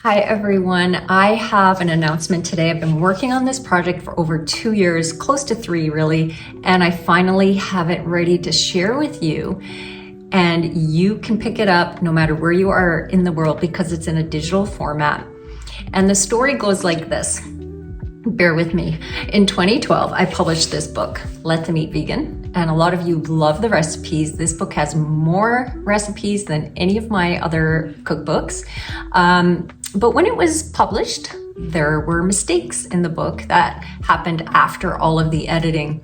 Hi everyone, I have an announcement today. I've been working on this project for over 2 years, close to 3 really, and I finally have it ready to share with you. And you can pick it up no matter where you are in the world because it's in a digital format. And the story goes like this. Bear with me. In 2012, I published this book, Let Them Eat Vegan, and a lot of you love the recipes. This book has more recipes than any of my other cookbooks. But when it was published, there were mistakes in the book that happened after all of the editing.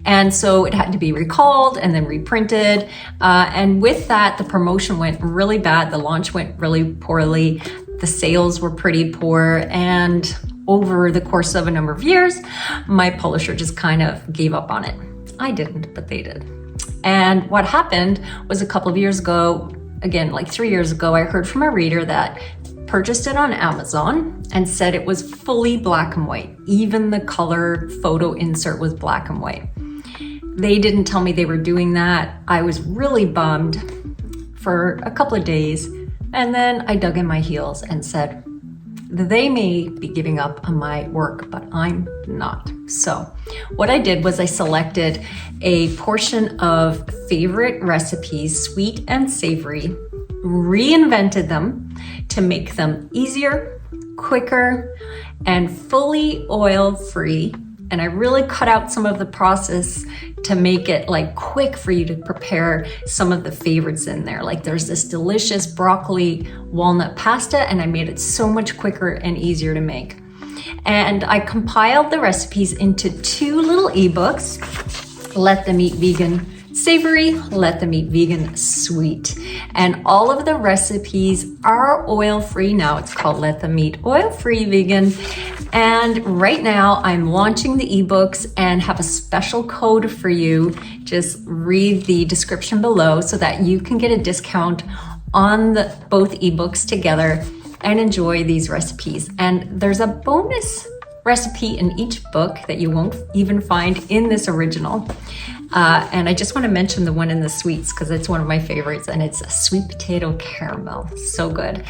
And so it had to be recalled and then reprinted. And with that, the promotion went really bad. The launch went really poorly. The sales were pretty poor. And over the course of a number of years, my publisher just kind of gave up on it. I didn't, but they did. And what happened was a couple of years ago, again, like 3 years ago, I heard from a reader that purchased it on Amazon and said it was fully black and white. Even the color photo insert was black and white. They didn't tell me they were doing that. I was really bummed for a couple of days. And then I dug in my heels and said, they may be giving up on my work, but I'm not. So what I did was I selected a portion of favorite recipes, sweet and savory, reinvented them to make them easier, quicker, and fully oil-free. And I really cut out some of the process to make it like quick for you to prepare some of the favorites in there. Like there's this delicious broccoli walnut pasta, and I made it so much quicker and easier to make. And I compiled the recipes into 2 little ebooks, Let Them Eat Vegan Savory, Let Them Eat Vegan Sweet. And all of the recipes are oil-free now. It's called Let Them Eat Oil-Free Vegan. And right now I'm launching the ebooks and have a special code for you. Just read the description below so that you can get a discount on both ebooks together and enjoy these recipes. And there's a bonus recipe in each book that you won't even find in this original. And I just want to mention the one in the sweets because it's one of my favorites, and it's a sweet potato caramel. So good.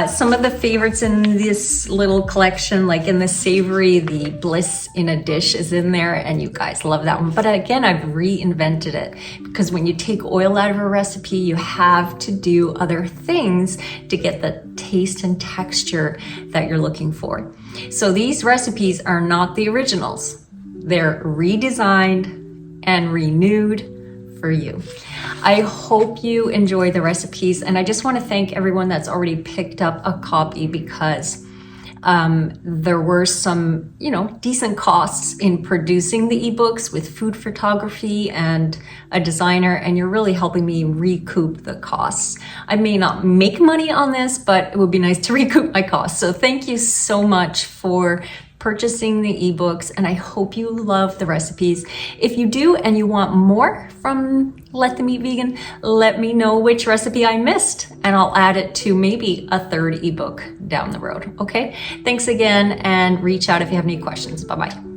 Some of the favorites in this little collection, like in the savory, the bliss in a dish is in there, and you guys love that one. But again, I've reinvented it because when you take oil out of a recipe, you have to do other things to get the taste and texture that you're looking for. So these recipes are not the originals. They're redesigned and renewed for you. I hope you enjoy the recipes, and I just want to thank everyone that's already picked up a copy because there were some, decent costs in producing the ebooks with food photography and a designer, and you're really helping me recoup the costs. I may not make money on this, but it would be nice to recoup my costs. So thank you so much for purchasing the ebooks, and I hope you love the recipes. If you do and you want more from Let Them Eat Vegan, let me know which recipe I missed and I'll add it to maybe a 3rd ebook down the road. Okay, thanks again, and reach out if you have any questions. Bye-bye.